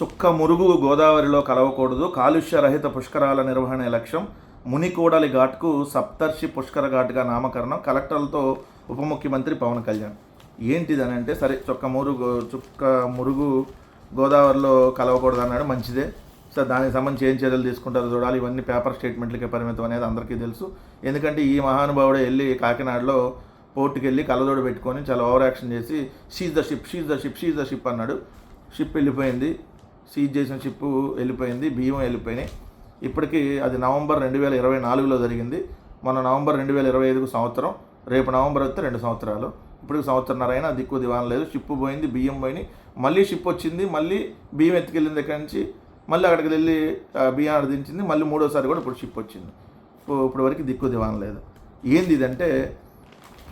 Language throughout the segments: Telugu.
చుక్క మురుగు గోదావరిలో కలవకూడదు, కాలుష్య రహిత పుష్కరాల నిర్వహణ లక్ష్యం, మునికోడలి ఘాట్కు సప్తర్షి పుష్కర ఘాట్గా నామకరణం, కలెక్టర్లతో ఉప ముఖ్యమంత్రి పవన్ కళ్యాణ్. ఏంటిదని అంటే, సరే చుక్క మురుగు గోదావరిలో కలవకూడదు అన్నాడు, మంచిదే. సార్ దానికి సంబంధించి ఏం చర్యలు తీసుకుంటారో చూడాలి. ఇవన్నీ పేపర్ స్టేట్మెంట్లకే పరిమితం అనేది అందరికీ తెలుసు. ఎందుకంటే ఈ మహానుభావుడే వెళ్ళి కాకినాడలో పోర్టుకి వెళ్ళి కళ్ళజోడు పెట్టుకొని చాలా ఓవర్ యాక్షన్ చేసి షీజ్ ద షిప్ అన్నాడు. షిప్ వెళ్ళిపోయింది, సీజ్ చేసిన షిప్ వెళ్ళిపోయింది, బియ్యం వెళ్ళిపోయినాయి. ఇప్పటికీ అది నవంబర్ 2024లో జరిగింది. మన నవంబర్ 2025కు సంవత్సరం, రేపు నవంబర్ వస్తే 2 సంవత్సరాలు. ఇప్పటికి సంవత్సరన్నర అయినా దిక్కు దివాన్ లేదు. షిప్ పోయింది, బియ్యం పోయినాయి, మళ్ళీ షిప్ వచ్చింది, మళ్ళీ బియ్యం ఎత్తుకెళ్ళింది దగ్గర నుంచి, మళ్ళీ అక్కడికి వెళ్ళి బియ్యం దించింది, మళ్ళీ మూడోసారి కూడా ఇప్పుడు షిప్ వచ్చింది. ఇప్పుడు వరకు దిక్కు దివాన్ లేదు. ఏంది ఇదంటే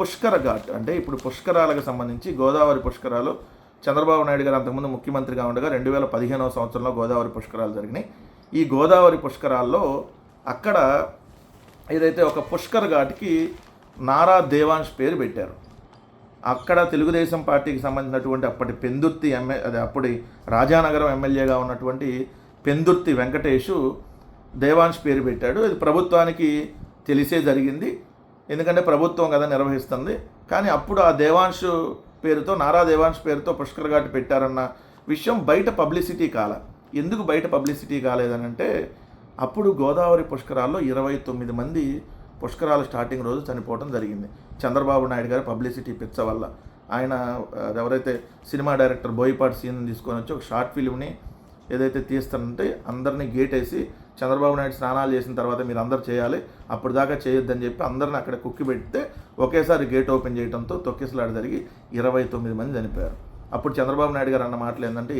పుష్కర ఘాట్. అంటే ఇప్పుడు పుష్కరాలకు సంబంధించి గోదావరి పుష్కరాలు చంద్రబాబు నాయుడు గారు అంతకుముందు ముఖ్యమంత్రిగా ఉండగా 2015వ సంవత్సరంలో గోదావరి పుష్కరాలు జరిగినాయి. ఈ గోదావరి పుష్కరాల్లో అక్కడ ఏదైతే ఒక పుష్కర్ ఘాట్కి నారా దేవాంశ్ పేరు పెట్టారు. అక్కడ తెలుగుదేశం పార్టీకి సంబంధించినటువంటి అప్పటి పెందుర్తి అప్పటి రాజానగరం ఎమ్మెల్యేగా ఉన్నటువంటి పెందుర్తి వెంకటేషు దేవాంశ్ పేరు పెట్టాడు. ఇది ప్రభుత్వానికి తెలిసే జరిగింది, ఎందుకంటే ప్రభుత్వం కదా నిర్వహిస్తుంది. కానీ అప్పుడు ఆ దేవాంశ్ పేరుతో, నారా దేవాంశ్ పేరుతో పుష్కర్ ఘాట్ పెట్టారన్న విషయం బయట పబ్లిసిటీ కాల. ఎందుకు బయట పబ్లిసిటీ కాలేదనంటే, అప్పుడు గోదావరి పుష్కరాల్లో 29 మంది పుష్కరాలు స్టార్టింగ్ రోజు చనిపోవడం జరిగింది. చంద్రబాబు నాయుడు గారి పబ్లిసిటీ పిచ్చ వల్ల. ఆయన ఎవరైతే సినిమా డైరెక్టర్ బోయపాటి సీన్ తీసుకొని వచ్చి ఒక షార్ట్ ఫిల్మ్ని ఏదైతే తీస్తానంటే అందరినీ గేట్ వేసి, చంద్రబాబు నాయుడు స్నానాలు చేసిన తర్వాత మీరు అందరు చేయాలి, అప్పుడు దాకా చేయొద్దని చెప్పి అందరిని అక్కడ కుక్కి పెడితే ఒకేసారి గేట్ ఓపెన్ చేయడంతో తొక్కిసలాట జరిగి 29 మంది చనిపోయారు. అప్పుడు చంద్రబాబు నాయుడు గారు అన్న మాటలు ఏంటంటే,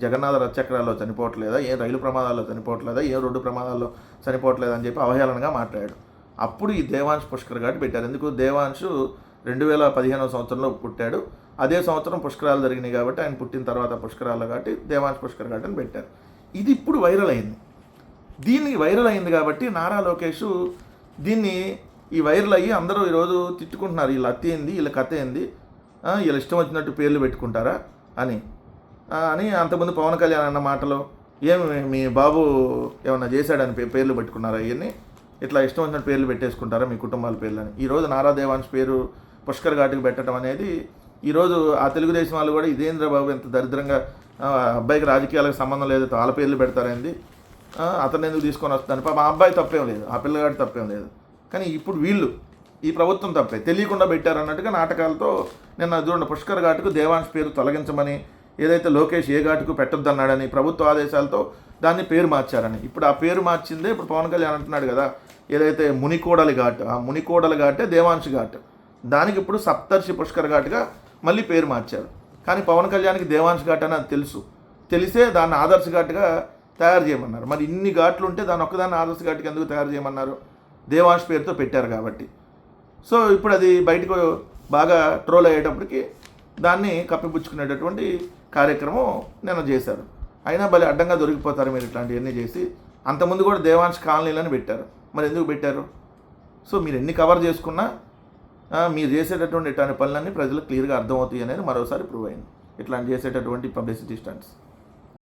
జగన్నాథ రథచక్రాల్లో చనిపోవట్లేదా, రైలు ప్రమాదాల్లో చనిపోవట్లేదా, రోడ్డు ప్రమాదాల్లో చనిపోవట్లేదా అని చెప్పి అవహేళనగా మాట్లాడాడు. అప్పుడు ఈ దేవాంశ్ పుష్కర్ ఘాట్ పెట్టారు. ఎందుకు? దేవాంశ్ 2015వ సంవత్సరంలో పుట్టాడు. అదే సంవత్సరం పుష్కరాలు జరిగినాయి కాబట్టి ఆయన పుట్టిన తర్వాత పుష్కరాలు కాబట్టి దేవాంశ్ పుష్కర్ ఘాట్ అని పెట్టారు. ఇది ఇప్పుడు వైరల్ అయింది. దీనికి వైరల్ అయింది కాబట్టి నారా లోకేష్ ఈ వైరల్ అయ్యి అందరూ ఈరోజు తిట్టుకుంటున్నారు, వీళ్ళ అత్త ఏంది, వీళ్ళ కథ ఏంది, వీళ్ళ ఇష్టం వచ్చినట్టు పేర్లు పెట్టుకుంటారా అని. అంతకుముందు పవన్ కళ్యాణ్ అన్న మాటలో మీ బాబు ఏమన్నా చేశాడని పేర్లు పెట్టుకున్నారా, ఇవన్నీ ఇట్లా ఇష్టం వచ్చినట్టు పేర్లు పెట్టేసుకుంటారా మీ కుటుంబాల పేర్లు అని. ఈరోజు నారా దేవాంశ్ పేరు పుష్కర్ ఘాట్కి పెట్టడం అనేది, ఈరోజు ఆ తెలుగుదేశం వాళ్ళు కూడా ఇదేంద్ర బాబు ఎంత దరిద్రంగా, అబ్బాయికి రాజకీయాలకు సంబంధం లేదు, వాళ్ళ పేర్లు పెడతారైంది, అతను ఎందుకు తీసుకొని వస్తాను. మా అబ్బాయి తప్పేం లేదు, ఆ పిల్లగాడి తప్పేం లేదు. కానీ ఇప్పుడు ఈ ప్రభుత్వం తప్పే, తెలియకుండా పెట్టారన్నట్టుగా నాటకాలతో నిన్న చూడండి పుష్కర్ ఘాట్కు దేవాంశ్ పేరు తొలగించమని, ఏదైతే లోకేష్ ఏ ఘాటుకు పెట్టొద్దన్నాడని ప్రభుత్వ ఆదేశాలతో దాన్ని పేరు మార్చారని. ఇప్పుడు ఆ పేరు మార్చిందే ఇప్పుడు పవన్ కళ్యాణ్ అంటున్నాడు కదా, ఏదైతే మునికోడలి ఘాట్, ఆ మునికోడలి ఘాటే దేవాంశ్ ఘాట్, దానికి ఇప్పుడు సప్తర్షి పుష్కర్ ఘాట్గా మళ్ళీ పేరు మార్చారు. కానీ పవన్ కళ్యాణ్కి దేవాంశ్ ఘాట్ అని అది తెలిసే దాన్ని ఆదర్శ ఘాట్గా తయారు చేయమన్నారు. మరి ఇన్ని ఘాట్లు ఉంటే దాన్ని ఒక్కదాన్ని ఆదర్శ ఘాట్కి ఎందుకు తయారు చేయమన్నారు? దేవాంశ్ పేరుతో పెట్టారు కాబట్టి. సో ఇప్పుడు అది బయటకు బాగా ట్రోల్ అయ్యేటప్పటికి దాన్ని కప్పిపుచ్చుకునేటటువంటి కార్యక్రమం నిన్న చేశారు. అయినా భలే అడ్డంగా దొరికిపోతారు మీరు ఇట్లాంటివన్నీ చేసి. అంతకుముందు కూడా దేవాంశ్ కాలనీలని పెట్టారు, మరి ఎందుకు పెట్టారు? సో మీరు ఎన్ని కవర్ చేసుకున్నా మీరు చేసేటటువంటి ఇట్లాంటి పనులన్నీ ప్రజలకు క్లియర్గా అర్థమవుతాయి అనేది మరోసారి ప్రూవ్ అయింది, ఇట్లాంటి చేసేటటువంటి పబ్లిసిటీ స్టంట్స్.